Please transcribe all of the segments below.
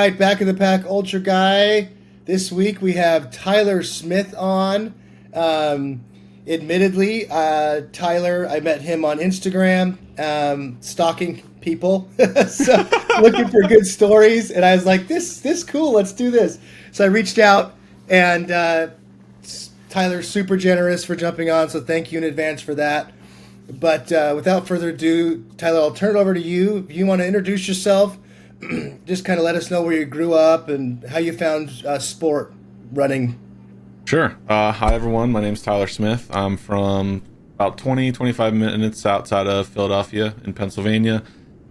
right, Back in the Pack Ultra Guy. This week we have Tyler Smith on. Admittedly, Tyler, I met him on Instagram, stalking people, so looking for good stories, and I was like, "This cool. Let's do this." So I reached out, and Tyler's super generous for jumping on. So thank you in advance for that. But without further ado, Tyler, I'll turn it over to you. If you want to introduce yourself, just kind of let us know where you grew up and how you found sport running. Sure. Hi, everyone. My name's Tyler Smith. I'm from about 25 minutes outside of Philadelphia in Pennsylvania.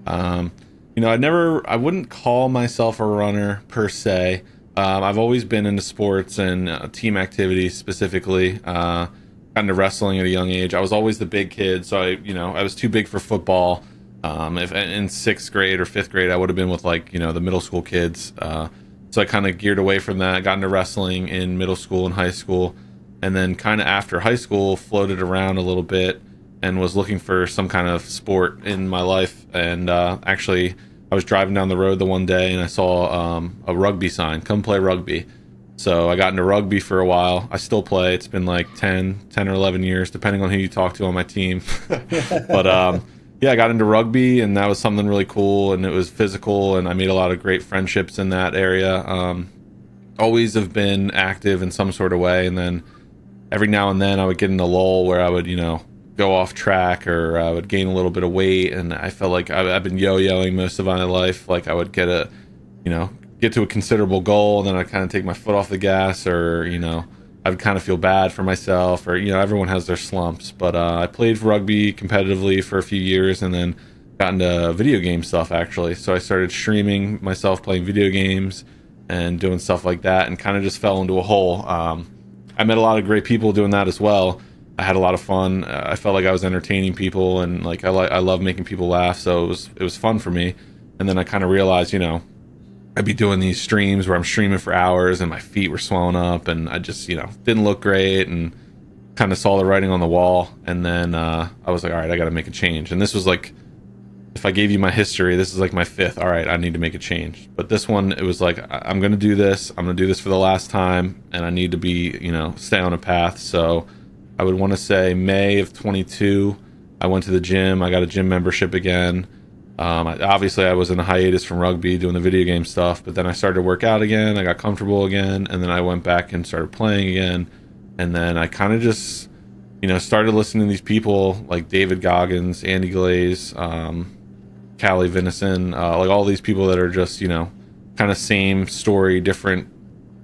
I wouldn't call myself a runner per se. I've always been into sports and team activities specifically. Got into wrestling at a young age. I was always the big kid, so I was too big for football. If in sixth grade or fifth grade, I would have been with the middle school kids. So I kind of geared away from that. Got into wrestling in middle school and high school, and then kind of after high school, floated around a little bit and was looking for some kind of sport in my life. And actually, I was driving down the road the one day and I saw a rugby sign, "Come play rugby." So I got into rugby for a while. I still play. It's been like 10 or 11 years, depending on who you talk to on my team. But I got into rugby, and that was something really cool, and it was physical, and I made a lot of great friendships in that area. Always have been active in some sort of way, and then every now and then I would get in a lull where I would, go off track, or I would gain a little bit of weight, and I felt like I've been yo-yoing most of my life. Like I would get to a considerable goal, and then I'd kind of take my foot off the gas, or I'd kind of feel bad for myself, or everyone has their slumps. But I played rugby competitively for a few years, and then got into video game stuff actually. So I started streaming myself playing video games and doing stuff like that, and kind of just fell into a hole. I met a lot of great people doing that as well. I had a lot of fun. I felt like I was entertaining people, and I love making people laugh. So it was fun for me. And then I kind of realized, I'd be doing these streams where I'm streaming for hours and my feet were swelling up, and I just, didn't look great, and kind of saw the writing on the wall. And then I was like, all right, I got to make a change. And this was like, if I gave you my history, this is like my fifth. All right, I need to make a change. But this one, it was like, I'm going to do this. I'm going to do this for the last time, and I need to be, stay on a path. So I would want to say May of 22, I went to the gym. I got a gym membership again. Obviously, I was in a hiatus from rugby doing the video game stuff, but then I started to work out again. I got comfortable again, and then I went back and started playing again. And then I kind of just, started listening to these people like David Goggins, Andy Glaze, Callie Vinison, like all these people that are just, kind of same story, different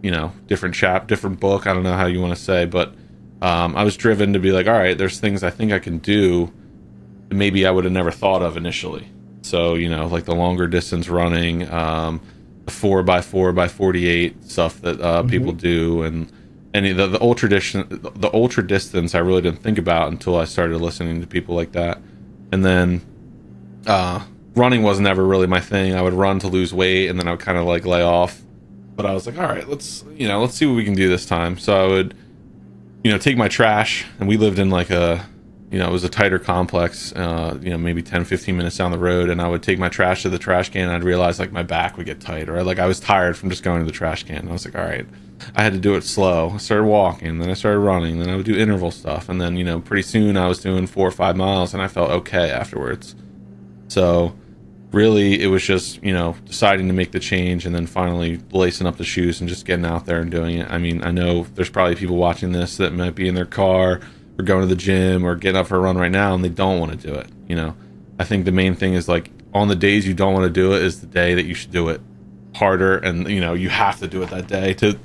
book. I don't know how you want to say, but I was driven to be like, all right, there's things I think I can do that maybe I would have never thought of initially. So, like the longer distance running, the 4x4x48 stuff that people do, and the ultra distance I really didn't think about until I started listening to people like that. And then running was never really my thing. I would run to lose weight, and then I would kind of like lay off. But I was like, all right, let's see what we can do this time. So I would, take my trash, and we lived in like it was a tighter complex, maybe 10, 15 minutes down the road, and I would take my trash to the trash can, and I'd realize like my back would get tight, or like I was tired from just going to the trash can. And I was like, all right, I had to do it slow. I started walking, then I started running, then I would do interval stuff, and then, pretty soon I was doing 4 or 5 miles, and I felt okay afterwards. So really it was just, deciding to make the change, and then finally lacing up the shoes and just getting out there and doing it. I mean, I know there's probably people watching this that might be in their car or going to the gym or getting up for a run right now, and they don't want to do it. I think the main thing is like on the days you don't want to do it is the day that you should do it harder, and you have to do it that day to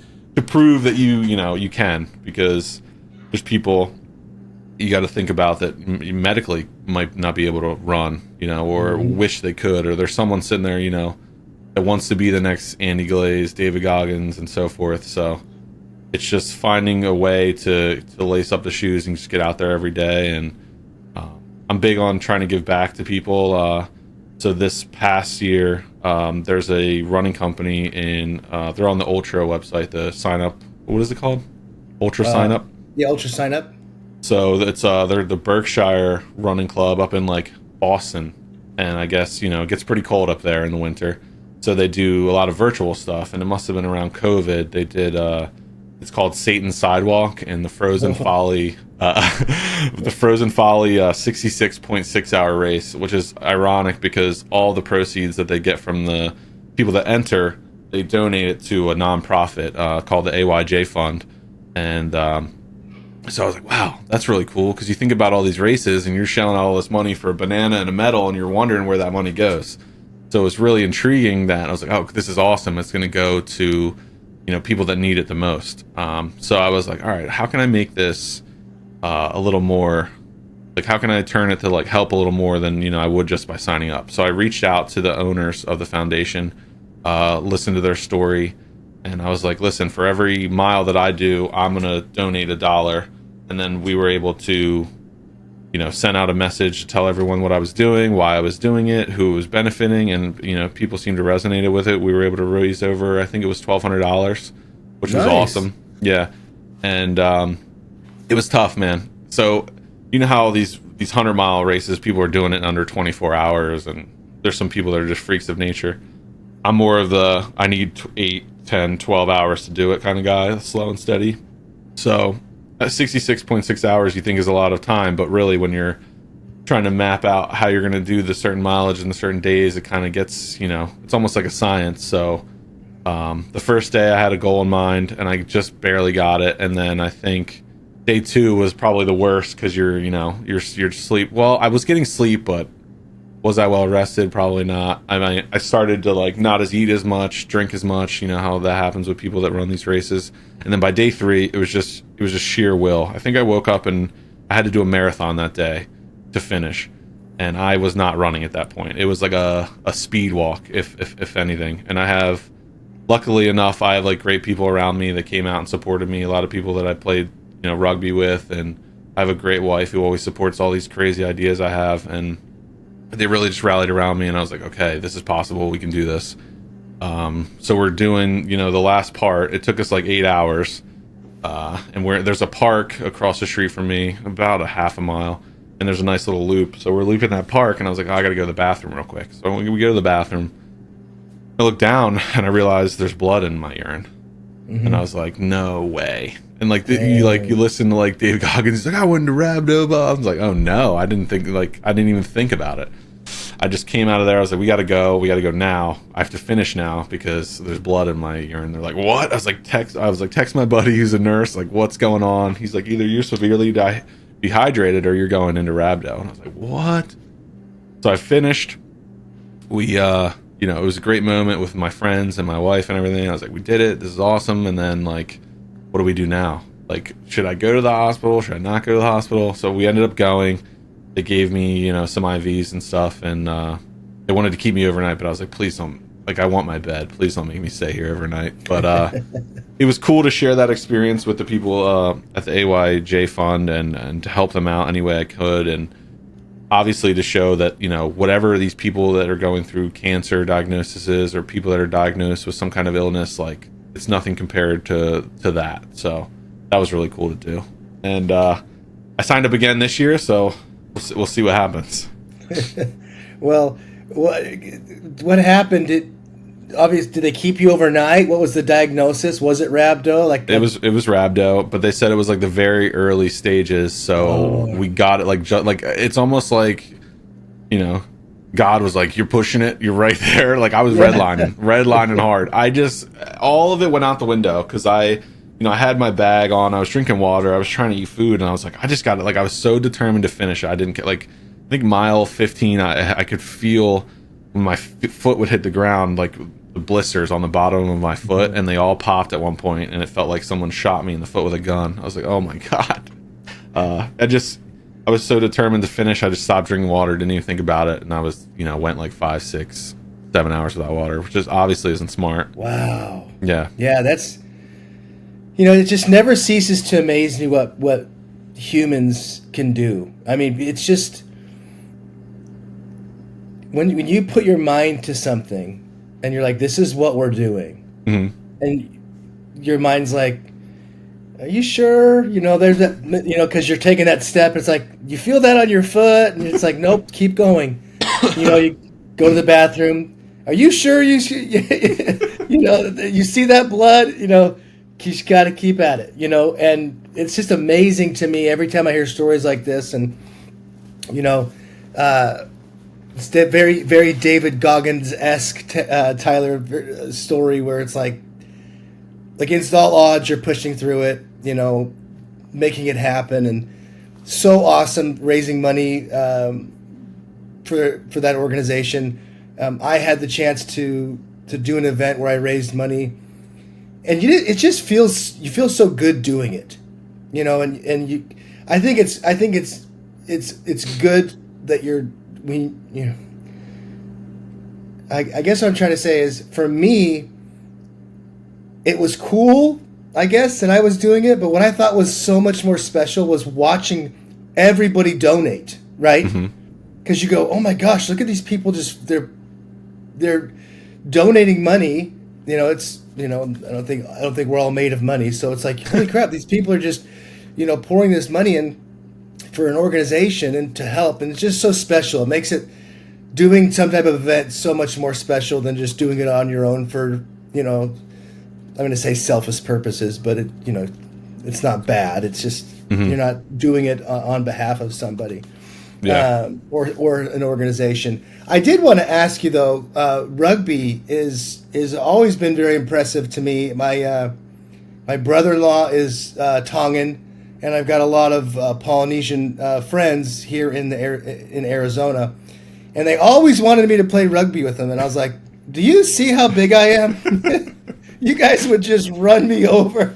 prove that you can, because there's people you got to think about that medically might not be able to run, or wish they could, or there's someone sitting there, that wants to be the next Andy Glaze, David Goggins, and so forth. So it's just finding a way to lace up the shoes and just get out there every day. And I'm big on trying to give back to people. So this past year, there's a running company they're on the Ultra website, the sign up. What is it called? Ultra sign up? Yeah, Ultra sign up. So it's they're the Berkshire Running Club up in like Boston. And I guess, it gets pretty cold up there in the winter. So they do a lot of virtual stuff, and it must have been around COVID. They did it's called Satan's Sidewalk and the Frozen Folly, the Frozen Folly 66.6 hour race, which is ironic because all the proceeds that they get from the people that enter, they donate it to a nonprofit called the AYJ Fund. And so I was like, wow, that's really cool, because you think about all these races and you're shelling out all this money for a banana and a medal, and you're wondering where that money goes. So it's really intriguing that I was like, oh, this is awesome. It's going to go to, people that need it the most. So I was like, all right, how can I make this a little more, like, how can I turn it to like help a little more than, I would just by signing up? So I reached out to the owners of the foundation, listened to their story, and I was like, listen, for every mile that I do, I'm going to donate $1. And then we were able to, send out a message to tell everyone what I was doing, why I was doing it, who it was benefiting, and, people seemed to resonate with it. We were able to raise over, I think it was $1,200, which was awesome. Yeah. And it was tough, man. So, you know how these 100-mile races, people are doing it in under 24 hours, and there's some people that are just freaks of nature. I'm more of the, I need 8, 10, 12 hours to do it kind of guy, slow and steady. So 66.6 hours you think is a lot of time, but really when you're trying to map out how you're going to do the certain mileage and the certain days, it kind of gets, it's almost like a science. So the first day I had a goal in mind and I just barely got it. And then I think day 2 was probably the worst, because you're sleep. Well, I was getting sleep, but was I well rested? Probably not. I mean, I started to like not eat as much, drink as much, how that happens with people that run these races. And then by day 3, it was just sheer will. I think I woke up and I had to do a marathon that day to finish, and I was not running at that point. It was like a speed walk, if anything. And luckily enough, I have like great people around me that came out and supported me. A lot of people that I played, rugby with, and I have a great wife who always supports all these crazy ideas I have, and they really just rallied around me, and I was like, okay, this is possible. We can do this. So we're doing, the last part. It took us like 8 hours. And there's a park across the street from me, about a half a mile, and there's a nice little loop. So we're looping that park, and I was like, oh, I got to go to the bathroom real quick. So we go to the bathroom. I look down, and I realize there's blood in my urine. Mm-hmm. And I was like, no way. And like you listen to like Dave Goggins, he's like, I went to Rabdova. I was like, oh no, I didn't even think about it. I just came out of there. I was like, we got to go now. I have to finish now because there's blood in my urine. They're like, what? I was like, text my buddy who's a nurse. Like, what's going on? He's like, either you're severely dehydrated or you're going into rhabdo. And I was like, what? So I finished. We, it was a great moment with my friends and my wife and everything. I was like, we did it. This is awesome. And then like, what do we do now? Like, should I go to the hospital? Should I not go to the hospital? So we ended up going. They gave me, some IVs and stuff, and they wanted to keep me overnight, but I was like, please don't, like, I want my bed. Please don't make me stay here overnight. But it was cool to share that experience with the people at the AYJ Fund and to help them out any way I could, and obviously to show that, whatever these people that are going through cancer diagnoses or people that are diagnosed with some kind of illness, like, it's nothing compared to that. So that was really cool to do. And I signed up again this year, so we'll see what happens. Well, what happened? Did they keep you overnight? What was the diagnosis? Was it rhabdo? It was rhabdo, but they said it was like the very early stages. So we got it like it's almost like, God was like, you're pushing it. You're right there. Like I was redlining hard. All of it went out the window because I had my bag on, I was drinking water, I was trying to eat food, and I was like, I just got it. Like, I was so determined to finish it. I didn't get, like, I think mile 15, I could feel when my foot would hit the ground, like, the blisters on the bottom of my foot, and they all popped at one point, and it felt like someone shot me in the foot with a gun. I was like, oh my God. I was so determined to finish, I just stopped drinking water, didn't even think about it, and I was, went like 5, 6, 7 hours without water, which just obviously isn't smart. Wow. Yeah. Yeah, that's... it just never ceases to amaze me what humans can do. I mean, it's just when you put your mind to something and you're like, this is what we're doing. Mm-hmm. And your mind's like, are you sure? There's that, because you're taking that step. It's like, you feel that on your foot and it's like, nope, keep going. You go to the bathroom are you sure you you see that blood? You just got to keep at it. And it's just amazing to me every time I hear stories like this, and it's that very very David Goggins-esque Tyler story where it's like against all odds you're pushing through it, making it happen, and so awesome raising money for that organization. I had the chance to do an event where I raised money, and it just you feel so good doing it, and I think it's good that I guess what I'm trying to say is, for me, it was cool, I guess, that I was doing it, but what I thought was so much more special was watching everybody donate, right? Because you go, oh my gosh, look at these people, they're donating money. I don't think we're all made of money, so it's like, holy crap, these people are just pouring this money in for an organization and to help, and it's just so special. It makes it, doing some type of event, so much more special than just doing it on your own for I'm going to say selfish purposes, but it's not bad. It's just you're not doing it on behalf of somebody, or an organization. I did want to ask you though. Rugby is always been very impressive to me. My brother-in-law is Tongan, and I've got a lot of Polynesian friends here in Arizona, and they always wanted me to play rugby with them. And I was like, "Do you see how big I am? You guys would just run me over."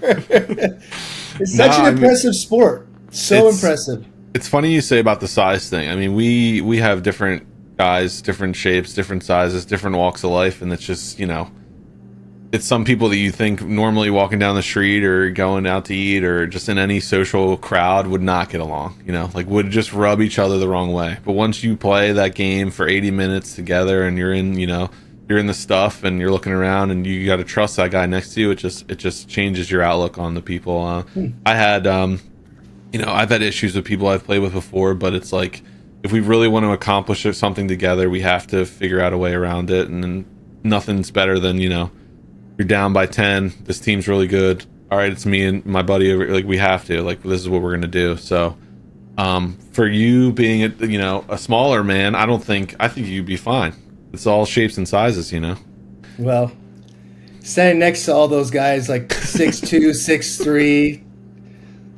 It's such an impressive sport. So impressive. It's funny you say about the size thing. I mean, we have different guys, different shapes, different sizes, different walks of life, and it's just, it's some people that you think normally walking down the street or going out to eat or just in any social crowd would not get along, would just rub each other the wrong way. But once you play that game for 80 minutes together and you're in the stuff and you're looking around and you got to trust that guy next to you, it just changes your outlook on the people. I had, I've had issues with people I've played with before, but it's like, if we really want to accomplish something together, we have to figure out a way around it. And nothing's better than, you're down by 10. This team's really good. All right, it's me and my buddy. We have to. This is what we're gonna do. So, for you being a smaller man, I think you'd be fine. It's all shapes and sizes, Well, standing next to all those guys 6'2", 6'3",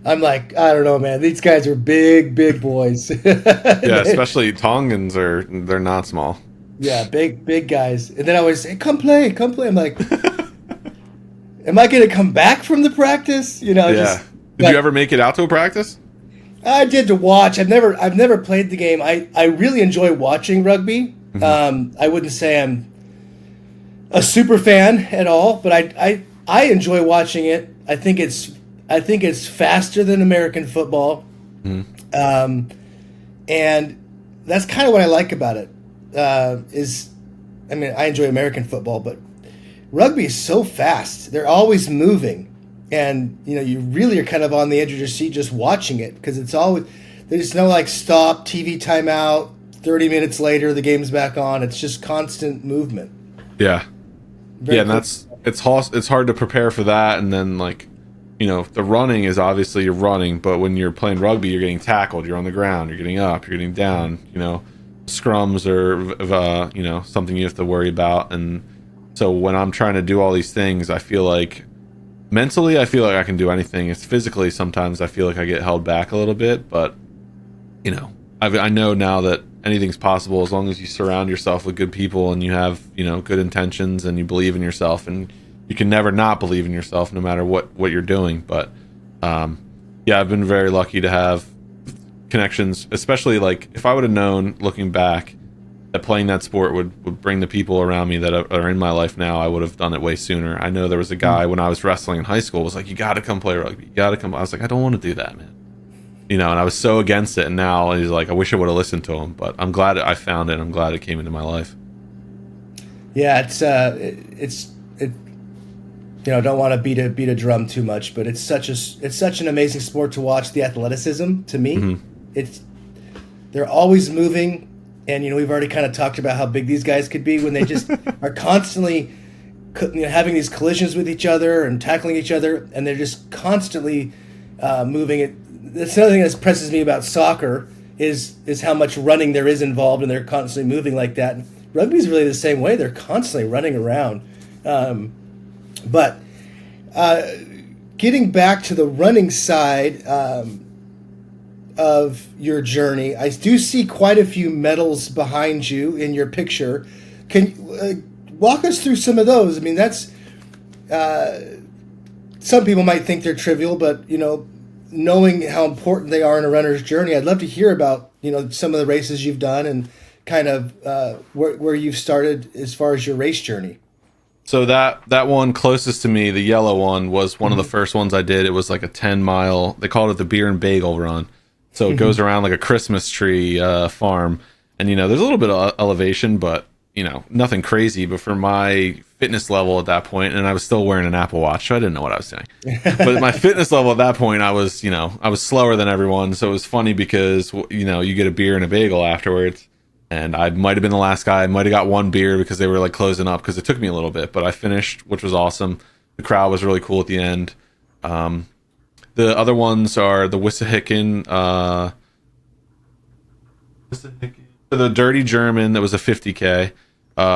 I'm like, I don't know, man. These guys are big boys. Yeah, especially Tongans they're not small. Yeah, big guys. And then I always say, come play. I'm like, am I going to come back from the practice? Yeah. Did you ever make it out to a practice? I did to watch. I've never played the game. I really enjoy watching rugby. I wouldn't say I'm a super fan at all, but I enjoy watching it. I think it's faster than American football, and that's kind of what I like about it. I enjoy American football, but rugby is so fast. They're always moving, and you really are kind of on the edge of your seat just watching it, because there's no stop, TV timeout. 30 minutes later, the game's back on. It's just constant movement. Yeah. And it's hard to prepare for that. And then the running is obviously you're running, but when you're playing rugby, you're getting tackled. You're on the ground. You're getting up. You're getting down. Scrums are something you have to worry about. And so when I'm trying to do all these things, I feel like mentally, I feel like I can do anything. It's physically sometimes I feel like I get held back a little bit, but I know now that anything's possible as long as you surround yourself with good people and you have good intentions and you believe in yourself, and you can never not believe in yourself no matter what you're doing. But I've been very lucky to have connections, especially if I would have known looking back that playing that sport would bring the people around me that are in my life now, I would have done it way sooner. I know there was a guy when I was wrestling in high school was like, you got to come play rugby, you got to come. I was like, I don't want to do that, man. And I was so against it, and now he's like, I wish I would have listened to him, but I'm glad I found it. I'm glad it came into my life. Yeah, don't want to beat a drum too much, but it's such an amazing sport to watch. The athleticism, to me, they're always moving, And we've already kind of talked about how big these guys could be when they just are constantly having these collisions with each other and tackling each other, and they're just constantly moving it. That's another thing that impresses me about soccer is how much running there is involved, and they're constantly moving like that. And rugby's really the same way. They're constantly running around. But getting back to the running side of your journey, I do see quite a few medals behind you in your picture. Can you walk us through some of those? I mean, that's some people might think they're trivial, but knowing how important they are in a runner's journey, I'd love to hear about some of the races you've done and kind of where you've started as far as your race journey. So that one closest to me, the yellow one, was one of the first ones I did. It was like a 10-mile. They called it the beer and bagel run. So it goes around like a Christmas tree farm, and there's a little bit of elevation, but nothing crazy. But for my fitness level at that point, and I was still wearing an Apple Watch, so I didn't know what I was doing. But at my fitness level at that point, I was slower than everyone. So it was funny because you get a beer and a bagel afterwards, and I might have been the last guy. I might have got one beer because they were like closing up because it took me a little bit, but I finished, which was awesome. The crowd was really cool at the end. The other ones are the Wissahickon, the Dirty German. That was a 50K.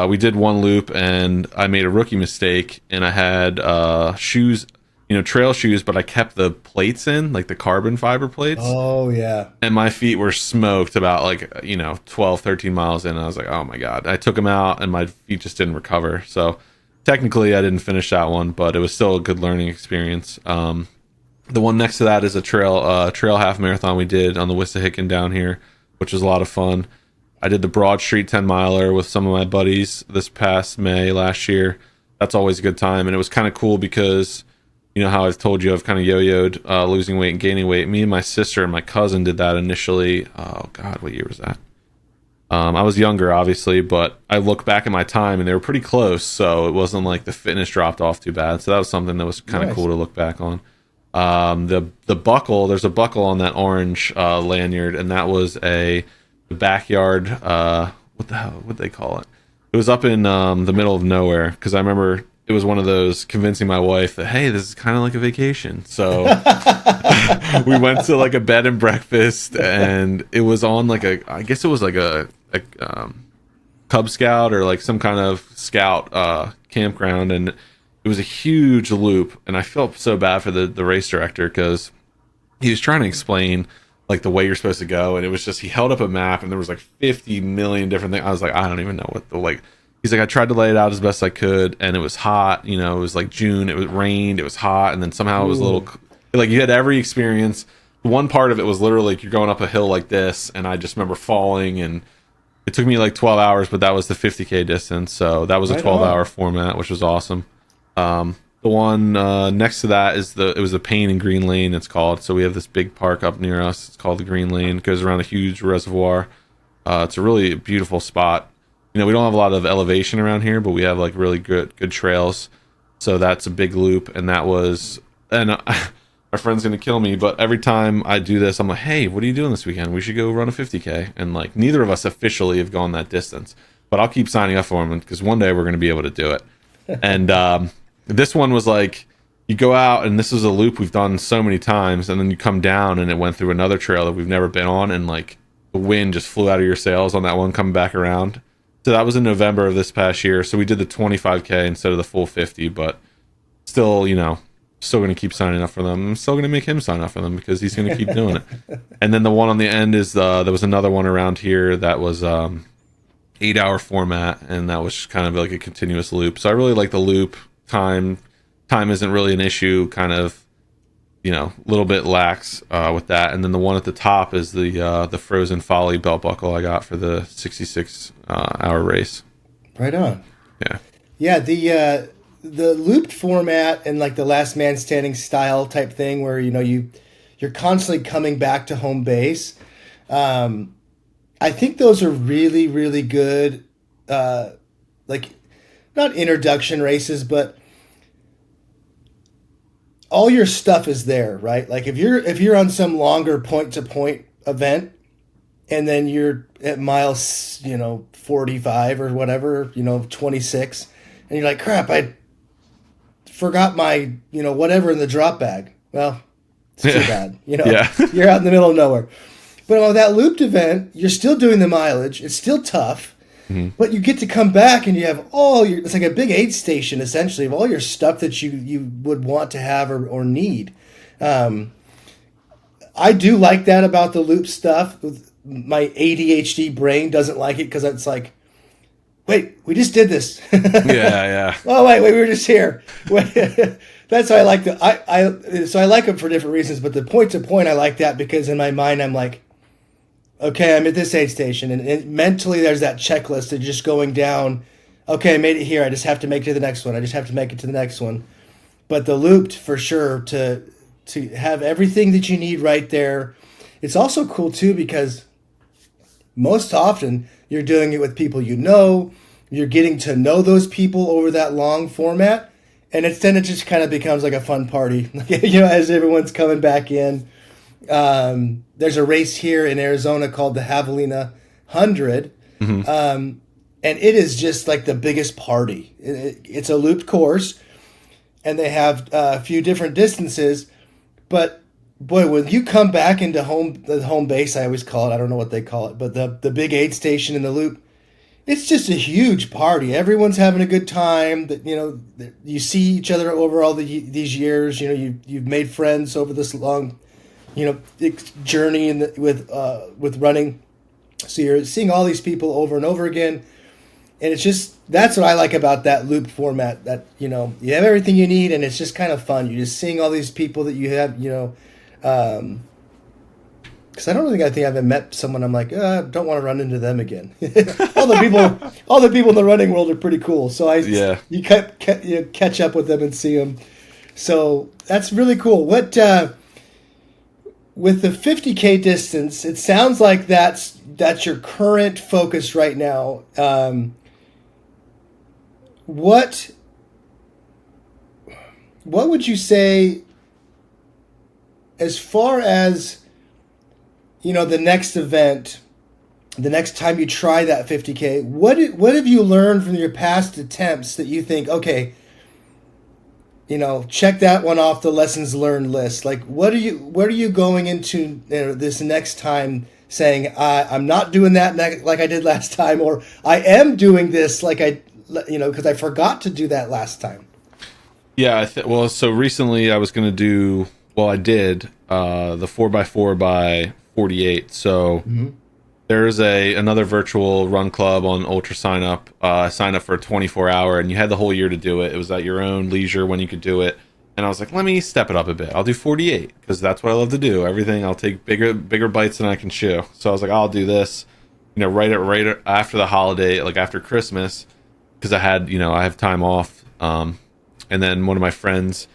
We did one loop, and I made a rookie mistake, and I had shoes, trail shoes, but I kept the plates in, like the carbon fiber plates. Oh, yeah. And my feet were smoked about 12, 13 miles in. And I was like, oh my God. I took them out, and my feet just didn't recover. So technically, I didn't finish that one, but it was still a good learning experience. The one next to that is a trail half marathon we did on the Wissahickon down here, which was a lot of fun. I did the Broad Street 10 miler with some of my buddies this past May last year. That's always a good time. And it was kind of cool because, how I've told you, I've kind of yo-yoed losing weight and gaining weight. Me and my sister and my cousin did that initially. Oh God, what year was that? I was younger, obviously, but I look back at my time and they were pretty close. So it wasn't like the fitness dropped off too bad. So that was something that was kind of cool to look back on. The buckle, there's a buckle on that orange lanyard, and that was the backyard, what the hell would they call it? It was up in the middle of nowhere, because I remember it was one of those convincing my wife that, hey, this is kind of like a vacation. So we went to like a bed and breakfast, and it was on like I guess it was like a Cub Scout or like some kind of scout campground, and it was a huge loop, and I felt so bad for the race director because he was trying to explain like the way you're supposed to go, and it was just, he held up a map and there was like 50 million different things. I was like, I don't even know what he's like, I tried to lay it out as best I could, and it was hot, it was like June, it was rained, it was hot, and then somehow it was a little, like, you had every experience. One part of it was literally like you're going up a hill like this, and I just remember falling, and it took me like 12 hours, but that was the 50K distance, so that was a 12-hour format, which was awesome. The one next to that is it was the Payne and Green Lane, it's called. So we have this big park up near us. It's called the Green Lane. It goes around a huge reservoir. It's a really beautiful spot. We don't have a lot of elevation around here, but we have like really good trails. So that's a big loop, and that was, and my friend's gonna kill me, but every time I do this, I'm like, hey, what are you doing this weekend? We should go run a 50K. And like, neither of us officially have gone that distance, but I'll keep signing up for them because one day we're gonna be able to do it. And this one was like, you go out, and this is a loop we've done so many times, and then you come down, and it went through another trail that we've never been on, and like the wind just flew out of your sails on that one coming back around. So that was in November of this past year. So we did the 25K instead of the full 50, but still, still going to keep signing up for them. I'm still going to make him sign up for them because he's going to keep doing it. And then the one on the end is there was another one around here that was 8-hour format, and that was kind of like a continuous loop. So I really like the loop. Time isn't really an issue, kind of, a little bit lax with that. And then the one at the top is the Frozen Folly belt buckle I got for the 66-hour race. Right on. Yeah. The looped format and like the last man standing style type thing where you're constantly coming back to home base. I think those are really, really good, like not introduction races, but all your stuff is there, right? Like if you're on some longer point to point event, and then you're at miles, 45 or whatever, 26, and you're like, crap, I forgot my, whatever in the drop bag. Well, it's too bad. Yeah. You're out in the middle of nowhere. But on that looped event, you're still doing the mileage. It's still tough, but you get to come back and you have it's like a big aid station essentially of all your stuff that you would want to have or need. I do like that about the loop stuff. My ADHD brain doesn't like it because it's like, wait, we just did this. Yeah. Oh wait, we were just here. That's why I like so I like them for different reasons. But the point to point, I like that because in my mind I'm like, okay, I'm at this aid station, and mentally there's that checklist of just going down. Okay, I made it here. I just have to make it to the next one. I just have to make it to the next one. But the looped for sure to have everything that you need right there. It's also cool too because most often you're doing it with people you know. You're getting to know those people over that long format, and then it just kind of becomes like a fun party. As everyone's coming back in. There's a race here in Arizona called the Javelina 100, and it is just like the biggest party. It's a looped course, and they have a few different distances, but boy, when you come back into the home base, I always call it, I don't know what they call it, but the big aid station in the loop, it's just a huge party. Everyone's having a good time. That you see each other over all these years. You've made friends over this long, journey with running. So you're seeing all these people over and over again, and that's what I like about that loop format. That you have everything you need, and it's just kind of fun. You're just seeing all these people that you have, because I think I've met someone I'm like, I don't want to run into them again. all the people in the running world are pretty cool. So you catch up with them and see them. So that's really cool. What with the 50K distance, it sounds like that's your current focus right now. What would you say as far as the next event, the next time you try that 50K, what have you learned from your past attempts that you think, okay, check that one off the lessons learned list? Like, what are you going into this next time saying, I'm not doing that like I did last time, or I am doing this like because I forgot to do that last time? Yeah. So recently I was going to do, I did the 4x4 by 48. So there's another virtual run club on Ultra Sign Up. I signed up for a 24-hour, and you had the whole year to do it. It was at your own leisure when you could do it. And I was like, let me step it up a bit. I'll do 48 because that's what I love to do. Everything, I'll take bigger bites than I can chew. So I was like, I'll do this, right after the holiday, like after Christmas, because I have time off. And then one of my friends,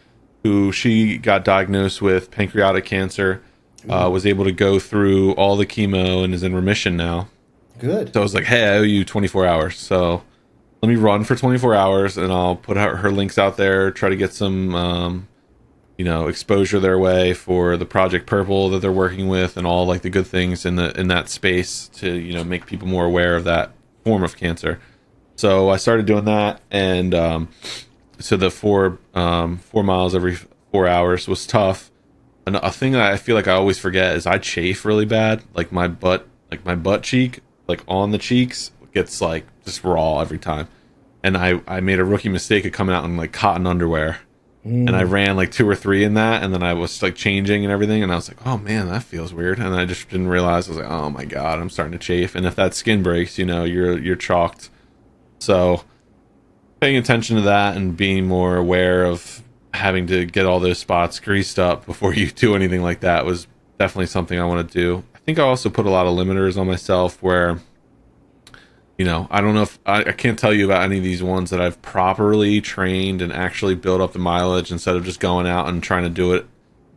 she got diagnosed with pancreatic cancer, was able to go through all the chemo and is in remission now. Good. So I was like, hey, I owe you 24 hours. So let me run for 24 hours and I'll put her links out there, try to get some, exposure their way for the Project Purple that they're working with and all like the good things in that space to, make people more aware of that form of cancer. So I started doing that. And, so the 4 miles every 4 hours was tough. And a thing that I feel like I always forget is I chafe really bad. Like my butt cheek, like on the cheeks, gets like just raw every time. And I made a rookie mistake of coming out in like cotton underwear. And I ran like 2 or 3 in that, and then I was like changing and everything, and I was like, oh man, that feels weird. And I just didn't realize. I was like, oh my god, I'm starting to chafe. And if that skin breaks, you're chalked. So paying attention to that and being more aware of having to get all those spots greased up before you do anything like that was definitely something I want to do. I think I also put a lot of limiters on myself where, I don't know if I can't tell you about any of these ones that I've properly trained and actually built up the mileage instead of just going out and trying to do it.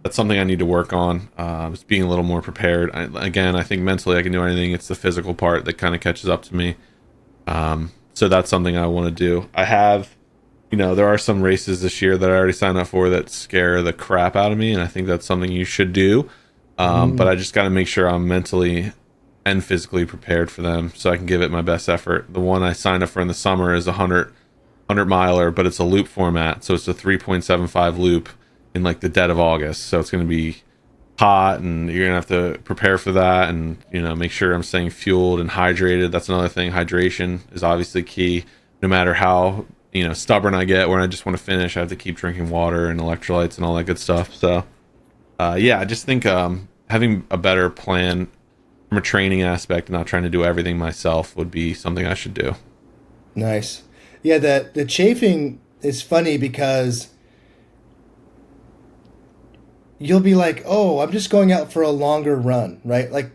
That's something I need to work on. Just being a little more prepared. I think mentally I can do anything. It's the physical part that kind of catches up to me. So that's something I want to do. I have, there are some races this year that I already signed up for that scare the crap out of me, and I think that's something you should do. But I just got to make sure I'm mentally and physically prepared for them, so I can give it my best effort. The one I signed up for in the summer is a 100 miler, but it's a loop format, so it's a 3.75 loop in like the dead of August. So it's going to be hot, and you're going to have to prepare for that, and make sure I'm staying fueled and hydrated. That's another thing. Hydration is obviously key. No matter how stubborn I get, when I just want to finish, I have to keep drinking water and electrolytes and all that good stuff. So I just think having a better plan from a training aspect, not trying to do everything myself, would be something I should do. Nice. Yeah, the chafing is funny because you'll be like, oh, I'm just going out for a longer run, right? Like,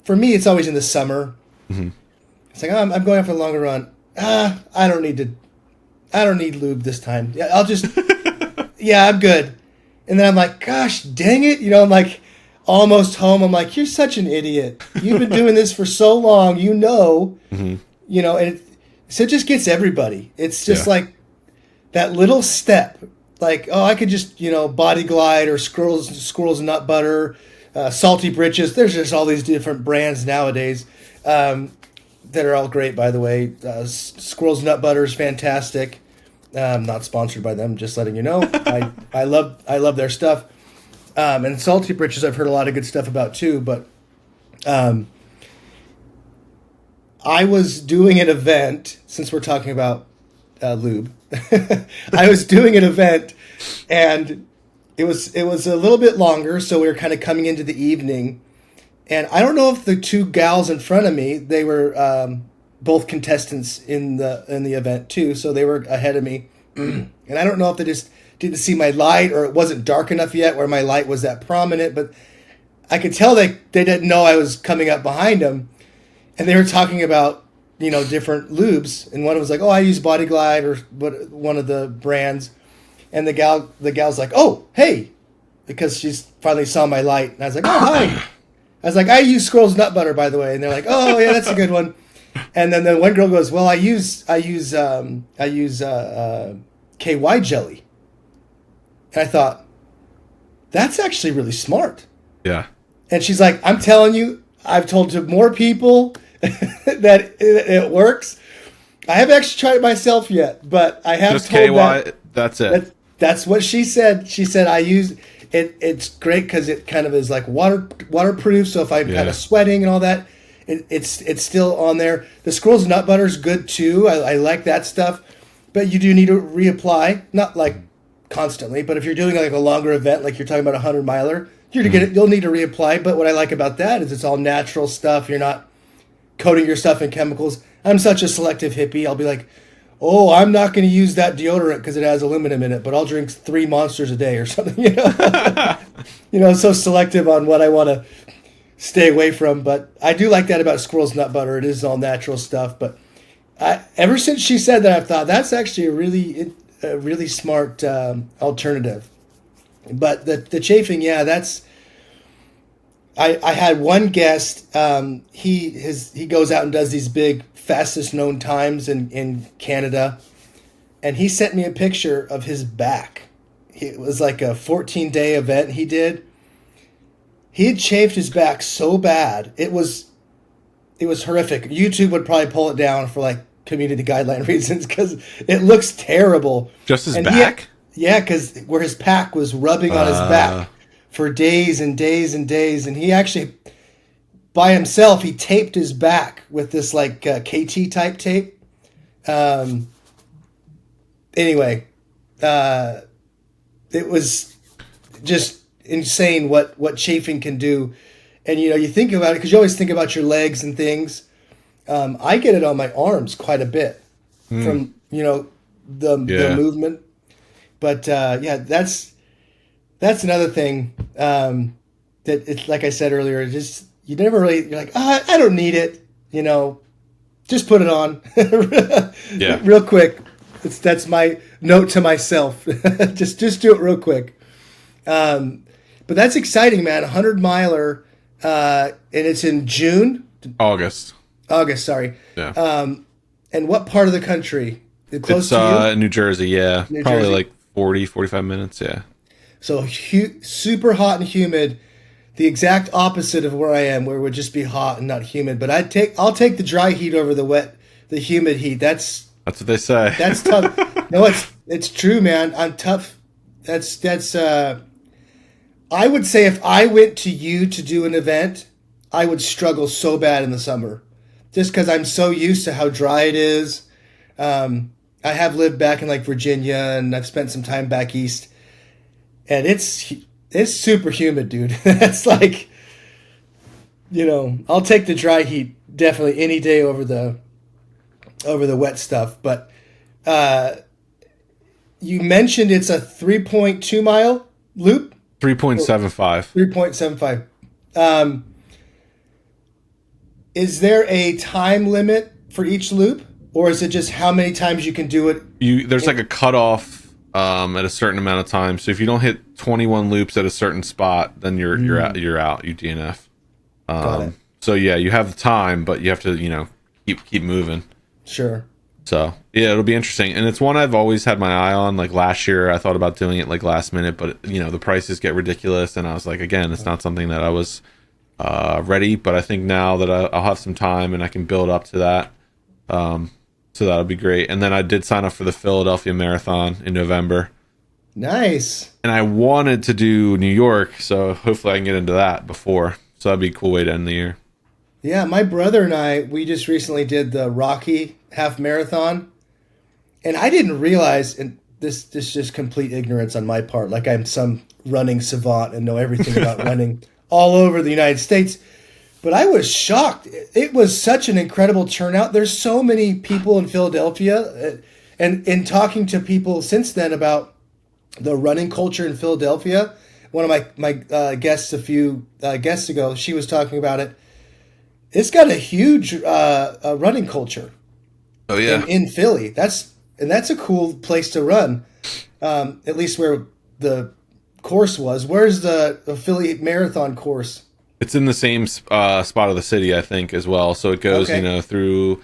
for me, it's always in the summer. Mm-hmm. It's like, oh, I'm going out for a longer run. I don't need lube this time. Yeah, I'll just, yeah, I'm good. And then I'm like, gosh, dang it. I'm like, almost home. I'm like, you're such an idiot. You've been doing this for so long, Mm-hmm. and so it just gets everybody. It's just like that little step. Like, oh, I could just, Body Glide or Squirrels Nut Butter, Salty Britches. There's just all these different brands nowadays that are all great, by the way. Squirrels Nut Butter is fantastic. I'm not sponsored by them, just letting you know. I love their stuff. And Salty Britches, I've heard a lot of good stuff about too. But I was doing an event, since we're talking about lube. I was doing an event, and it was a little bit longer, so we were kind of coming into the evening. And I don't know if the two gals in front of me, they were both contestants in the event too, so they were ahead of me. And I don't know if they just didn't see my light, or it wasn't dark enough yet where my light was that prominent, but I could tell they didn't know I was coming up behind them. And they were talking about, different lubes. And one was like, oh, I use Body Glide, or one of the brands. And the gal's like, oh, hey, because she's finally saw my light. And I was like, oh, hi. I was like, I use Squirrel's Nut Butter, by the way. And they're like, oh, yeah, that's a good one. And then the one girl goes, well, I use KY jelly. And I thought, that's actually really smart. Yeah. And she's like, I'm telling you, I've told to more people that it works. I haven't actually tried it myself yet, but I have just told KY. That's it. That's what she said. She said, I use it. It's great because it kind of is like waterproof. So if I'm kind of sweating and all that, it's still on there. The Squirrel's Nut Butter is good too. I like that stuff, but you do need to reapply, not like constantly, but if you're doing like a longer event, like you're talking about 100 miler, you'll need to reapply. But what I like about that is it's all natural stuff. You're not coating your stuff in chemicals. I'm such a selective hippie. I'll be like, oh, I'm not going to use that deodorant because it has aluminum in it, but I'll drink 3 Monsters a day or something. So selective on what I want to stay away from. But I do like that about Squirrel's Nut Butter. It is all natural stuff. But ever since she said that, I've thought that's actually a really smart alternative. But the chafing, yeah, that's. I had one guest. He goes out and does these big fastest known times in Canada, and he sent me a picture of his back. It was like a 14-day event he did. He had chafed his back so bad it was horrific. YouTube would probably pull it down for like community guideline reasons because it looks terrible. Just his back? Yeah, because where his pack was rubbing on his back for days and days and days. And he actually, by himself, he taped his back with this like KT type tape. Anyway, it was just insane what chafing can do. And, you think about it because you always think about your legs and things. I get it on my arms quite a bit from, the movement. But that's another thing that it's like I said earlier. Just you're like, I don't need it. Just put it on. Real quick. That's my note to myself. just do it real quick. But that's exciting, man. 100 miler, and it's in June. August, sorry. Yeah. And what part of the country? Close to you? New Jersey, yeah. New Probably Jersey. like 40, 45 minutes, yeah. So super hot and humid. the exact opposite of where I am, where it would just be hot and not humid. But I'll take the dry heat over the humid heat. That's what they say. That's tough. No, it's true, man. I'm tough. That's. I would say if I went to you to do an event, I would struggle so bad in the summer, just because I'm so used to how dry it is. I have lived back in like Virginia, and I've spent some time back east, and it's super humid, dude. That's like, I'll take the dry heat definitely any day over the wet stuff. But you mentioned it's a 3.2 mile loop. 3.75. 3.75. Is there a time limit for each loop, or is it just how many times you can do it? There's like a cutoff at a certain amount of time. So if you don't hit 21 loops at a certain spot, then you're out. You're out. You DNF. Got it. So yeah, you have the time, but you have to keep moving. Sure. So yeah, it'll be interesting, and it's one I've always had my eye on. Like last year, I thought about doing it like last minute, but the prices get ridiculous, and I was like, again, it's not something that I was ready. But I think now that I'll have some time and I can build up to that, so that'll be great. And then I did sign up for the Philadelphia Marathon in November. Nice. And I wanted to do New York, so hopefully I can get into that before. So that'd be a cool way to end the year. Yeah, my brother and we just recently did the Rocky half marathon, and I didn't realize, and this is just complete ignorance on my part, like I'm some running savant and know everything about running all over the United States, but I was shocked. It was such an incredible turnout. There's so many people in Philadelphia, and in talking to people since then about the running culture in Philadelphia, one of my guests a few guests ago, she was talking about it. It's got a huge running culture. Oh yeah, in Philly. That's a cool place to run. At least where the course was. Where's the Philly Marathon course? It's in the same spot of the city, I think, as well. So it goes, through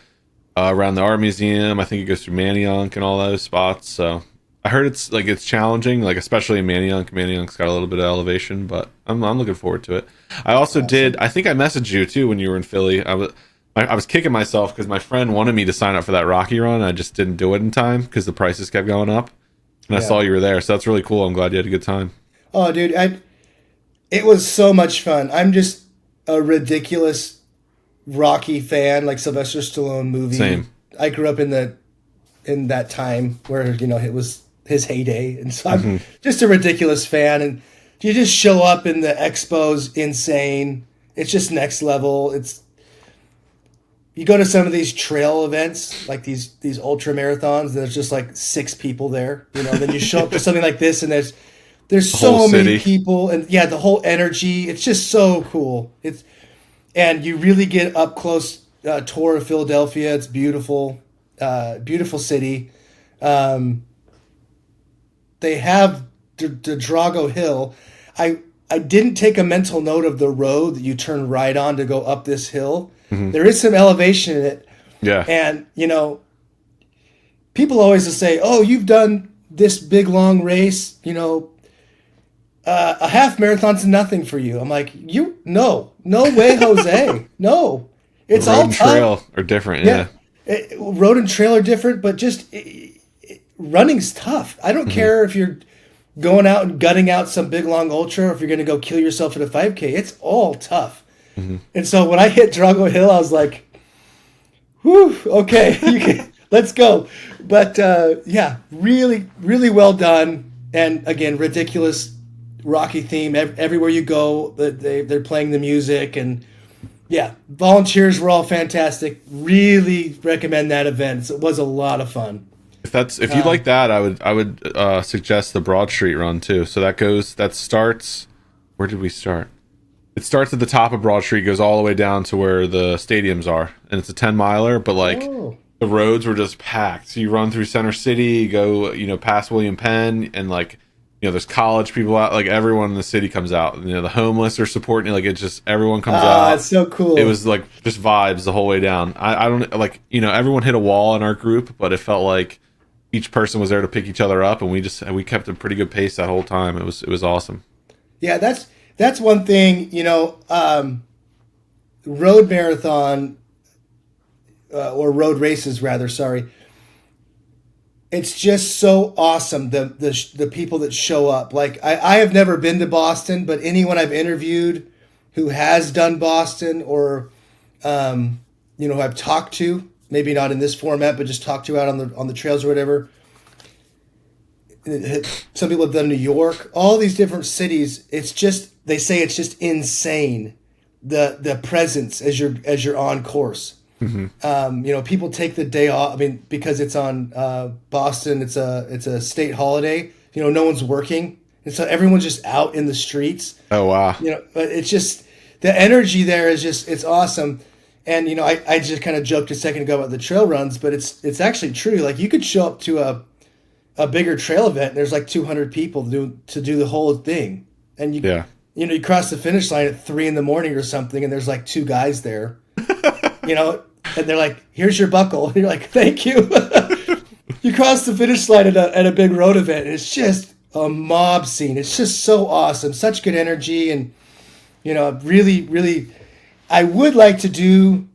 around the Art Museum. I think it goes through Manayunk and all those spots. So I heard it's challenging, like especially in Manayunk. Manayunk's got a little bit of elevation, but I'm looking forward to it. I also did. I think I messaged you too when you were in Philly. I was kicking myself because my friend wanted me to sign up for that Rocky run. I just didn't do it in time because the prices kept going up. And I saw you were there, so that's really cool. I'm glad you had a good time. Oh, dude, it was so much fun. I'm just a ridiculous Rocky fan, like Sylvester Stallone movie. Same. I grew up in that time where it was his heyday, and so I'm just a ridiculous fan. And you just show up in the expos, insane. It's just next level. You go to some of these trail events, like these ultra marathons, and there's just like 6 people there. Then you show up to something like this, and there's so many people, and yeah, the whole energy. It's just so cool. And you really get up close tour of Philadelphia. It's beautiful, beautiful city. They have the Drago Hill. I didn't take a mental note of the road that you turn right on to go up this hill. There is some elevation in it. Yeah. And, people always say, oh, you've done this big, long race, a half marathon's nothing for you. I'm like, no way, Jose. No. It's all road and trail are different. Yeah. Road and trail are different, but just running's tough. I don't care if you're going out and gutting out some big, long ultra, or if you're going to go kill yourself at a 5K. It's all tough. And so when I hit Drago Hill, I was like, whew, okay, let's go. But yeah, really, really well done. And again, ridiculous Rocky theme. Everywhere you go, they're playing the music. And yeah, volunteers were all fantastic. Really recommend that event. It was a lot of fun. If you like that, I would suggest the Broad Street run too. So that starts. Where did we start? It starts at the top of Broad Street, goes all the way down to where the stadiums are, and it's a 10-miler. But the roads were just packed. So you run through Center City, go past William Penn, and there's college people out. Like everyone in the city comes out. The homeless are supporting you. Like it's just everyone comes out. It's so cool. It was like just vibes the whole way down. I don't everyone hit a wall in our group, but it felt like each person was there to pick each other up, and we kept a pretty good pace that whole time. It was awesome. Yeah, that's one thing, road marathon or road races rather, sorry. It's just so awesome, the people that show up. Like I have never been to Boston, but anyone I've interviewed who has done Boston or who I've talked to, maybe not in this format, but just talked to out on the trails or whatever. Some people have done New York, all these different cities. It's just, they say it's just insane, the presence as you're on course. People take the day off. I mean, because it's on Boston, it's a state holiday. No one's working, and so everyone's just out in the streets. Oh wow! It's just the energy there is just, it's awesome. And I just kind of joked a second ago about the trail runs, but it's actually true. Like you could show up to a bigger trail event, and there's like 200 people to do the whole thing, and you cross the finish line at 3 a.m. or something, and there's like 2 guys there, and they're like, "Here's your buckle," and you're like, "Thank you." You cross the finish line at a big road event, and it's just a mob scene. It's just so awesome, such good energy, and really, really, I would like to do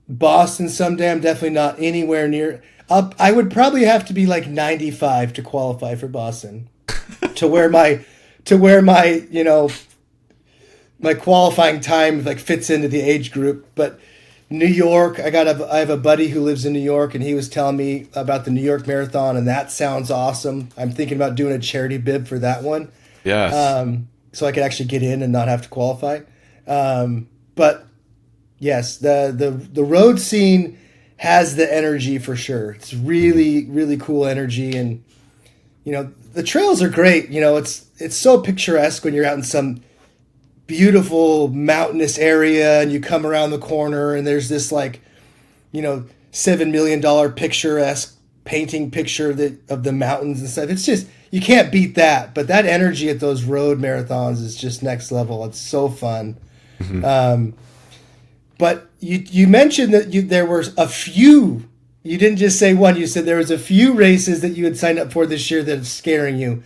Boston someday. I'm definitely not anywhere near. I would probably have to be like 95 to qualify for Boston, to where my my qualifying time like fits into the age group. But New York, I have a buddy who lives in New York, and he was telling me about the New York Marathon, and that sounds awesome. I'm thinking about doing a charity bib for that one. Yes. So I could actually get in and not have to qualify. But yes, the road scene has the energy for sure. It's really, really cool energy, and the trails are great. It's so picturesque when you're out in some beautiful mountainous area, and you come around the corner, and there's this like, $7 million picturesque painting picture of the mountains and stuff. It's just, you can't beat that. But that energy at those road marathons is just next level. It's so fun. But you mentioned that there were a few. You didn't just say one. You said there was a few races that you had signed up for this year that are scaring you.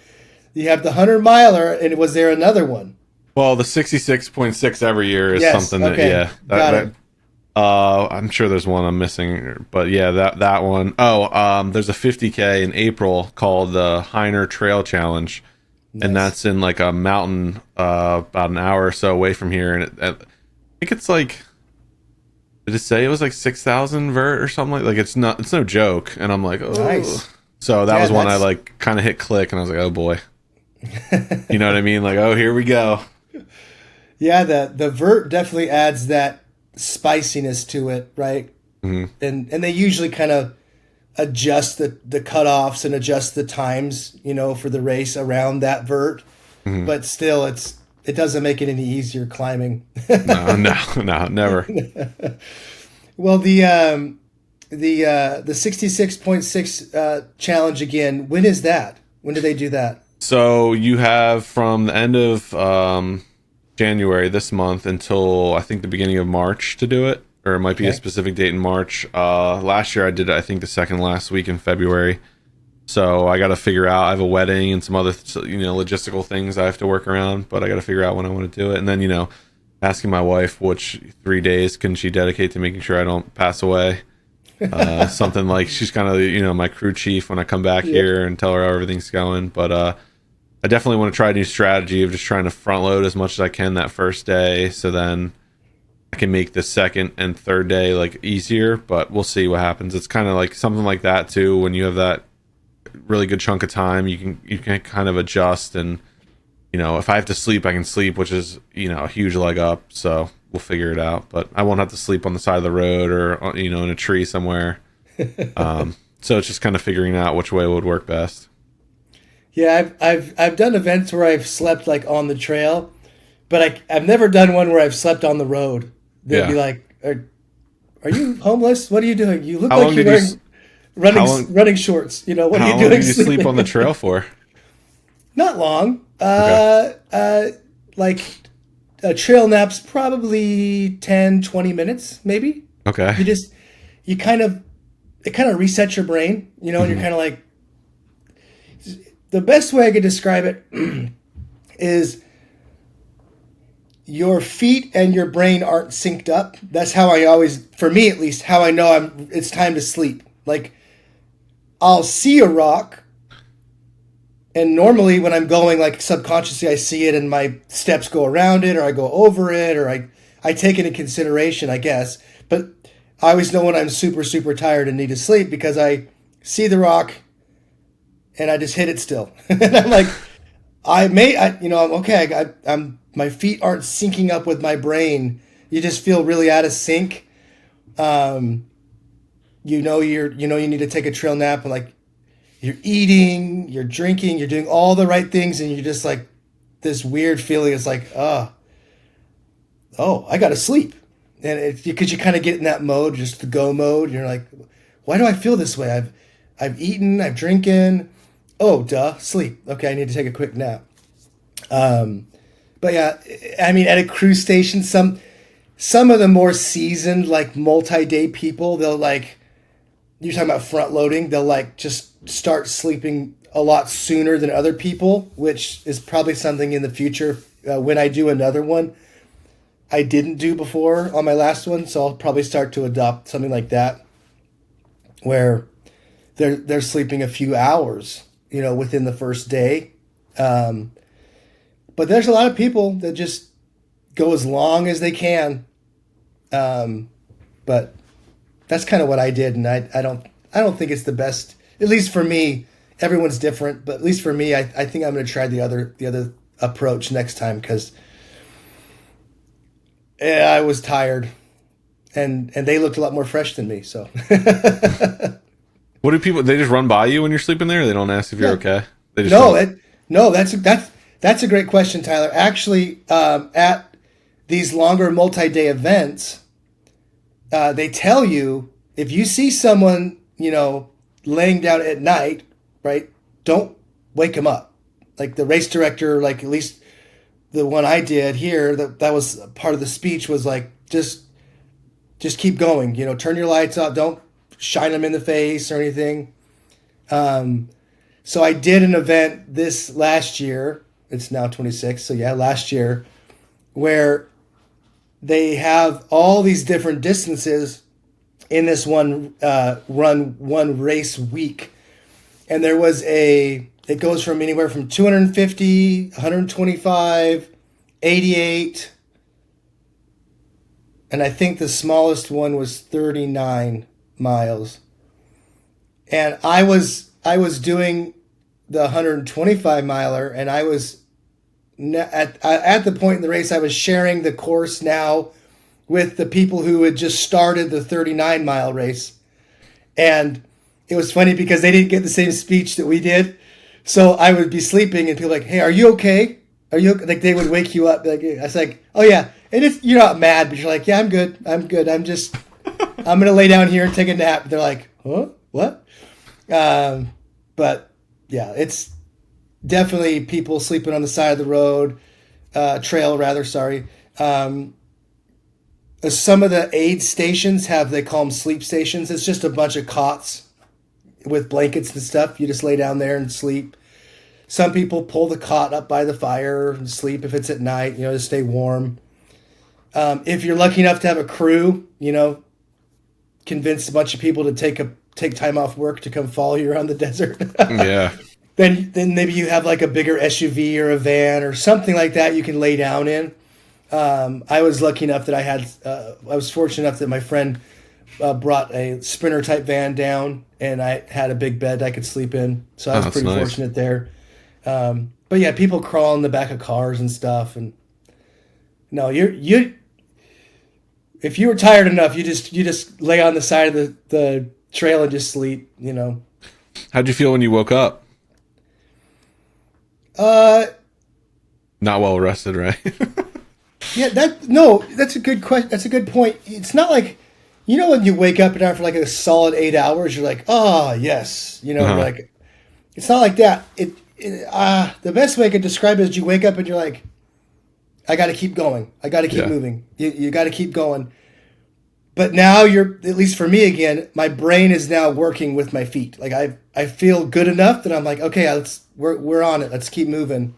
You have the 100-miler, and was there another one? Well, the 66.6 every year is something that got it. I'm sure there's one I'm missing, but yeah, that one. Oh, there's a 50K in April called the Heiner Trail Challenge, and that's in like a mountain about an hour or so away from here, and I think it's like, did it say it was like 6,000 vert or something? Like it's no joke, and I'm like, oh. Nice. So that was one I like kind of hit click, and I was like, oh boy. You know what I mean? Like, oh, here we go. Yeah, the vert definitely adds that spiciness to it, right? Mm-hmm. And they usually kind of adjust the cutoffs and adjust the times, for the race around that vert. Mm-hmm. But still, it doesn't make it any easier climbing. No, never. Well, the 66.6 challenge again. When is that? When do they do that? So you have from the end of January this month until I think the beginning of March to do it, or it might be a specific date in March. Last year I did it, I think the second last week in February. So I got to figure out. I have a wedding and some other logistical things I have to work around, but I got to figure out when I want to do it. And then asking my wife which 3 days can she dedicate to making sure I don't pass away. Something like she's kind of my crew chief when I come back here and tell her how everything's going. But I definitely want to try a new strategy of just trying to front load as much as I can that first day, so then I can make the second and third day like easier. But we'll see what happens. It's kind of like something like that too. When you have that really good chunk of time, you can kind of adjust, and if I have to sleep, I can sleep, which is a huge leg up. So we'll figure it out. But I won't have to sleep on the side of the road or in a tree somewhere. So it's just kind of figuring out which way would work best. Yeah, I've done events where I've slept like on the trail, but I've never done one where I've slept on the road. They'd be like, "Are you homeless? What are you doing? You look like you're wearing running shorts. What are you doing?" How long did you sleep on the trail for? Not long. Like trail naps, probably 10, 20 minutes, maybe. Okay. It kind of resets your brain, and you're kind of like, the best way I could describe it is your feet and your brain aren't synced up. That's how I always, for me at least, how I know it's time to sleep. Like, I'll see a rock, and normally when I'm going, like, subconsciously I see it and my steps go around it, or I go over it, or I take it in consideration, I guess. But I always know when I'm super, super tired and need to sleep because I see the rock and I just hit it still. And I'm like, I'm okay. My feet aren't syncing up with my brain. You just feel really out of sync. You need to take a trail nap, and like you're eating, you're drinking, you're doing all the right things, and you're just like this weird feeling. It's like, I got to sleep, and it's because you kind of get in that mode, just the go mode. You're like, why do I feel this way? I've eaten, I've drinking. Oh, duh, sleep. Okay, I need to take a quick nap. But yeah, I mean, at a cruise station, some of the more seasoned, like multi-day people, they'll like, you're talking about front loading, they'll like just start sleeping a lot sooner than other people, which is probably something in the future when I do another one I didn't do before on my last one. So I'll probably start to adopt something like that where they're sleeping a few hours, within the first day. But there's a lot of people that just go as long as they can. But that's kind of what I did, and I don't think it's the best. At least for me, everyone's different, but at least for me, I think I'm going to try the other approach next time because I was tired, and they looked a lot more fresh than me. So, What do people? They just run by you when you're sleeping there? They don't ask if you're okay. They just no. That's a great question, Tyler. Actually, at these longer multi-day events, they tell you if you see someone, laying down at night, right? Don't wake them up. Like the race director, like at least the one I did here, that was part of the speech was like, just keep going. Turn your lights off. Don't shine them in the face or anything. So I did an event this last year. It's now 26. So yeah, last year, where they have all these different distances in this one race week. And there was it goes from anywhere from 250, 125, 88. And I think the smallest one was 39 miles. And I was doing the 125 miler, and I was at the point in the race I was sharing the course now with the people who had just started the 39 mile race. And it was funny because they didn't get the same speech that we did. So I would be sleeping and people like, "Hey, are you okay? Are you okay?" Like they would wake you up. Like I was like, "Oh yeah." And you're not mad, but you're like, "Yeah, I'm good. I'm good. I'm going to lay down here and take a nap." They're like, "Huh? What?" But yeah, it's definitely people sleeping on the side of the road, trail rather, sorry. Some of the aid stations they call them sleep stations. It's just a bunch of cots with blankets and stuff. You just lay down there and sleep. Some people pull the cot up by the fire and sleep if it's at night, to stay warm. If you're lucky enough to have a crew, convince a bunch of people to take time off work to come follow you around the desert. Yeah. Then maybe you have like a bigger SUV or a van or something like that you can lay down in. I was lucky enough that I was fortunate enough that my friend brought a Sprinter type van down, and I had a big bed I could sleep in. So I was pretty fortunate there. But yeah, people crawl in the back of cars and stuff. And no, if you were tired enough, you just lay on the side of the trail and just sleep. How'd you feel when you woke up? Not well rested, right? Yeah, that's a good question. That's a good point. It's not like, when you wake up and after like a solid 8 hours, you're like, oh yes, you're like, it's not like that. The best way I could describe it is you wake up and you're like, I got to keep going. I got to keep moving. You got to keep going. But now at least for me again, my brain is now working with my feet. Like I feel good enough that I'm like, okay, we're on it. Let's keep moving.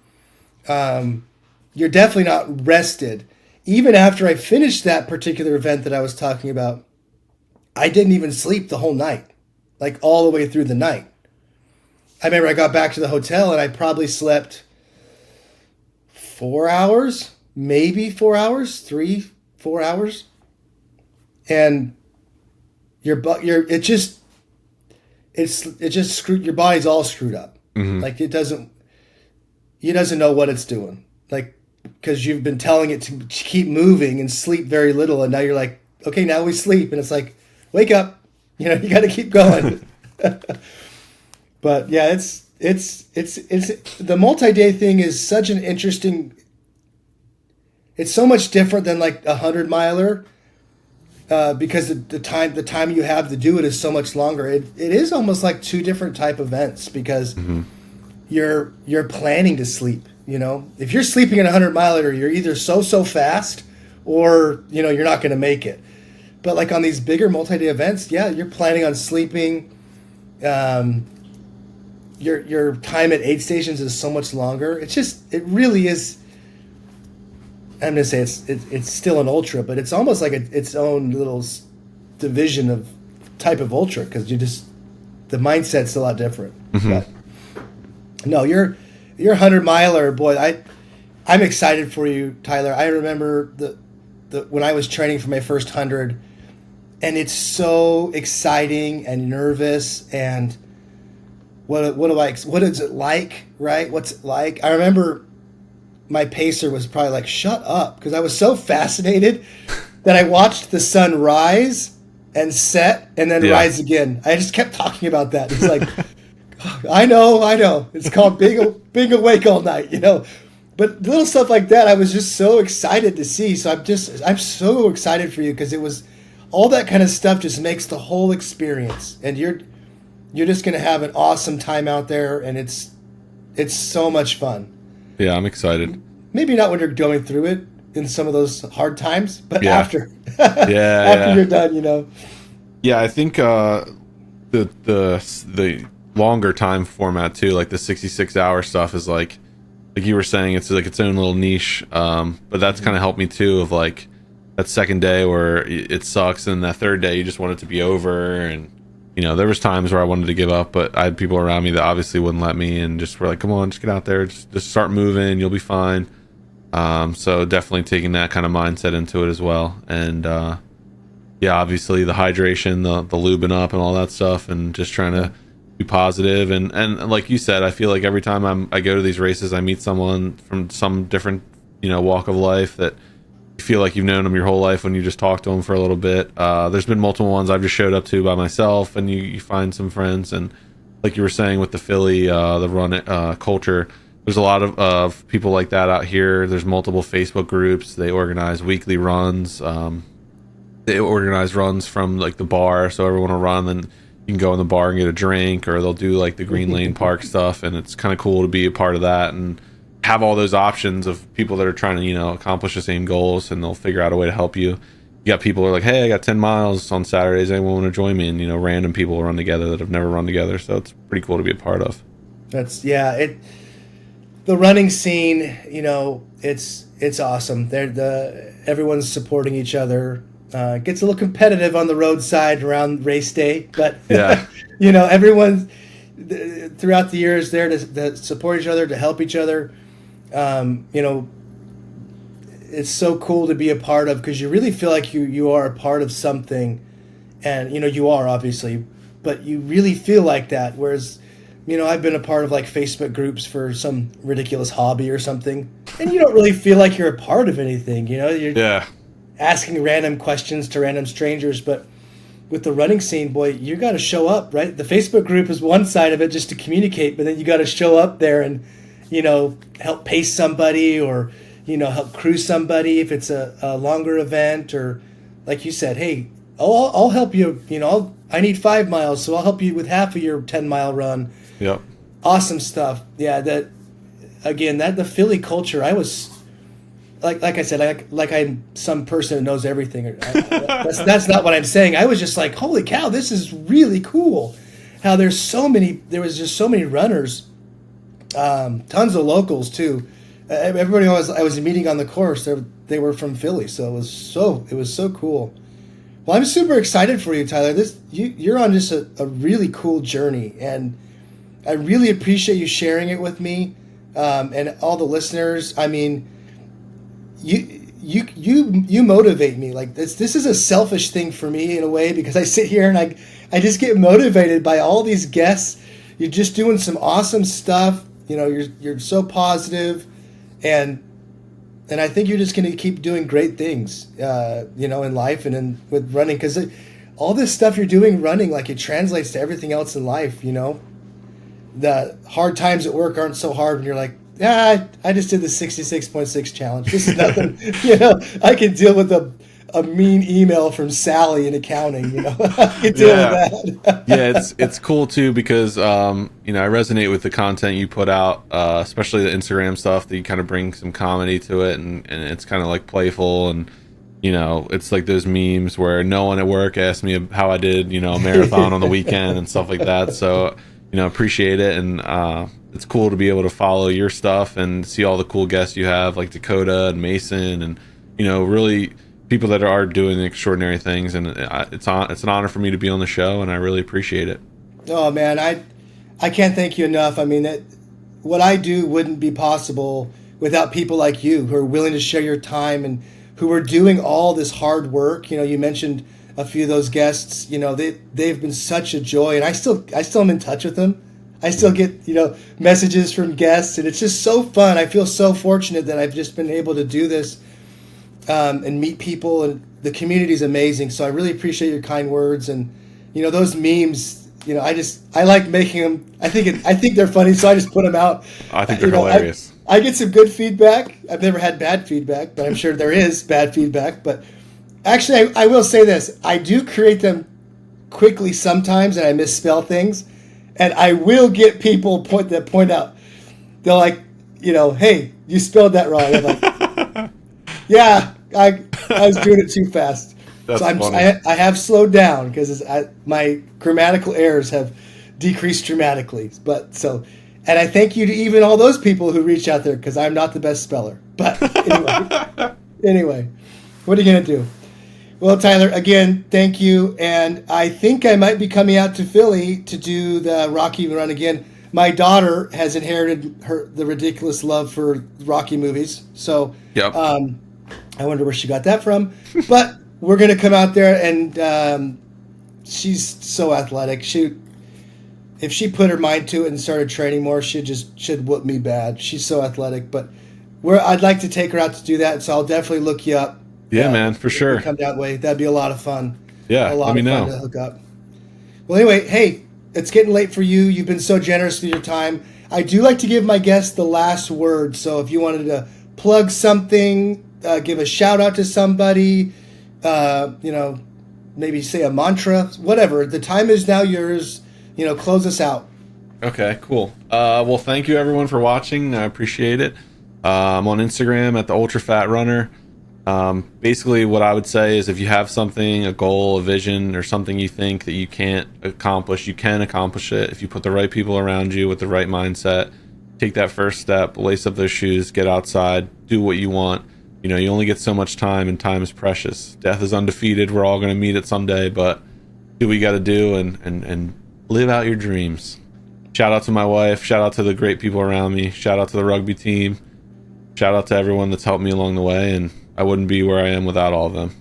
You're definitely not rested. even after I finished that particular event that I was talking about, I didn't even sleep the whole night, like all the way through the night. I remember I got back to the hotel and I probably slept 4 hours, maybe 4 hours, 3, 4 hours. And it just screwed, your body's all screwed up. Like it doesn't know what it's doing. Like, because you've been telling it to keep moving and sleep very little. And now you're like, okay, now we sleep. And it's like, wake up, you got to keep going. But yeah, it's the multi-day thing is such an interesting, it's so much different than like 100-miler, because the time you have to do it is so much longer. It is almost like two different type events because you're planning to sleep. If you're sleeping in 100-miler, you're either so fast or you're not going to make it. But like on these bigger multi-day events, yeah, you're planning on sleeping. Your time at aid stations is so much longer. It really is. I'm gonna say it's still an ultra, but it's almost like its own little division of type of ultra because the mindset's a lot different. But no, you're 100-miler, boy. I'm excited for you, Tyler. I remember the when I was training for my first 100, and it's so exciting and nervous and. What is it like, right? What's it like? I remember my pacer was probably like, shut up, because I was so fascinated that I watched the sun rise and set and then rise again. I just kept talking about that. It's like, I know. It's called being awake all night, But little stuff like that, I was just so excited to see. So I'm so excited for you because it was all that kind of stuff just makes the whole experience, and you're just going to have an awesome time out there, and it's so much fun. Yeah, I'm excited. Maybe not when you're going through it in some of those hard times, but after. After you're done, Yeah, I think the longer time format too, like the 66-hour stuff is like you were saying, it's like its own little niche. But that's kind of helped me too, of like that second day where it sucks, and that third day you just want it to be over. And there was times where I wanted to give up, but I had people around me that obviously wouldn't let me, and just were like, come on, just get out there, just start moving, you'll be fine. So definitely taking that kind of mindset into it as well. And obviously the hydration, the lubing up and all that stuff, and just trying to be positive. And like you said, I feel like every time I go to these races, I meet someone from some different walk of life that you feel like you've known them your whole life when you just talk to them for a little bit. There's been multiple ones I've just showed up to by myself, and you find some friends. And like you were saying with the Philly, the run culture, there's a lot of people like that out here. There's multiple Facebook groups. They organize weekly runs. They organize runs from like the bar, so everyone will run, and you can go in the bar and get a drink, or they'll do like the Green Lane Park stuff, and it's kind of cool to be a part of that and have all those options of people that are trying to accomplish the same goals, and they'll figure out a way to help you. You got people who are like, hey, I got 10 miles on Saturdays, anyone want to join me? And random people run together that have never run together, so it's pretty cool to be a part of. The running scene, it's awesome. Everyone's supporting each other. It gets a little competitive on the roadside around race day, but everyone throughout the years there to support each other, to help each other. It's so cool to be a part of, because you really feel like you are a part of something, and you are, obviously, but you really feel like that. Whereas I've been a part of like Facebook groups for some ridiculous hobby or something, and you don't really feel like you're a part of anything. You're asking random questions to random strangers, but with the running scene, boy, you got to show up, right? The Facebook group is one side of it, just to communicate, but then you got to show up there and help pace somebody, or help crew somebody if it's a longer event, or like you said, hey, I'll help you. I need 5 miles, so I'll help you with half of your 10-mile run. Yep. Awesome stuff. Yeah, the Philly culture, I was like I said, like I'm some person who knows everything. That's not what I'm saying. I was just like, holy cow, this is really cool. How there was just so many runners, tons of locals too. everybody I was meeting on the course, they were from Philly, so it was so cool. Well, I'm super excited for you, Tyler. You're on just a really cool journey, and I really appreciate you sharing it with me, and all the listeners. I mean, you motivate me. Like this is a selfish thing for me in a way, because I sit here and I just get motivated by all these guests. You're just doing some awesome stuff. You know, you're so positive, and I think you're just going to keep doing great things, you know, in life and with running, because all this stuff you're doing running, like, it translates to everything else in life. You know, the hard times at work aren't so hard when you're like, I just did the 66.6 challenge. This is nothing. You know, I can deal with a mean email from Sally in accounting. You know, I can deal with that. Yeah, it's cool too, because you know, I resonate with the content you put out, especially the Instagram stuff, that you kind of bring some comedy to it, and it's kind of like playful, and you know, it's like those memes where no one at work asked me how I did, you know, a marathon on the weekend and stuff like that. So, you know, appreciate it, and it's cool to be able to follow your stuff and see all the cool guests you have, like Dakota and Mason, and you know, really people that are doing extraordinary things. And it's an honor for me to be on the show, and I really appreciate it. Oh man, I can't thank you enough. I mean, what I do wouldn't be possible without people like you, who are willing to share your time and who are doing all this hard work. You know, you mentioned a few of those guests. You know, they've been such a joy, and I still am in touch with them. I still get, you know, messages from guests, and it's just so fun. I feel so fortunate that I've just been able to do this, and meet people, and the community is amazing. So I really appreciate your kind words, and you know, those memes. You know, I like making them. I think they're funny, so I just put them out. I think they're hilarious. I get some good feedback. I've never had bad feedback, but I'm sure there is bad feedback. But actually, I will say this: I do create them quickly sometimes, and I misspell things. And I will get people that point out. They're like, you know, hey, you spelled that wrong. I'm like, yeah, I was doing it too fast. That's so funny. I have slowed down, because my grammatical errors have decreased dramatically. And I thank you to even all those people who reach out there, because I'm not the best speller. But anyway, what are you going to do? Well, Tyler, again, thank you. And I think I might be coming out to Philly to do the Rocky run again. My daughter has inherited the ridiculous love for Rocky movies. So Yep. I wonder where she got that from. But we're going to come out there, and she's so athletic. If she put her mind to it and started training more, should whoop me bad. She's so athletic. But I'd like to take her out to do that, so I'll definitely look you up. Yeah, man, for sure. Come that way. That'd be a lot of fun. Yeah, a lot let me of fun know. to hook up. Well, anyway, hey, it's getting late for you. You've been so generous with your time. I do like to give my guests the last word. So if you wanted to plug something, give a shout out to somebody, you know, maybe say a mantra, whatever. The time is now yours. You know, close us out. Okay, cool. Well, thank you everyone for watching. I appreciate it. I'm on Instagram at the Ultra Fat Runner. Basically what I would say is, if you have something, a goal, a vision, or something you think that you can't accomplish, you can accomplish it if you put the right people around you with the right mindset. Take that first step, lace up those shoes, get outside, do what you want. You know, you only get so much time, and time is precious. Death is undefeated. We're all going to meet it someday, but do what you got to do, and live out your dreams. Shout out to my wife, shout out to the great people around me, shout out to the rugby team, shout out to everyone that's helped me along the way, and I wouldn't be where I am without all of them.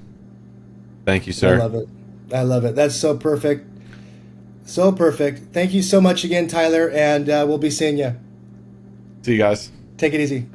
Thank you, sir. I love it. I love it. That's so perfect. So perfect. Thank you so much again, Tyler, and we'll be seeing you. See you guys. Take it easy.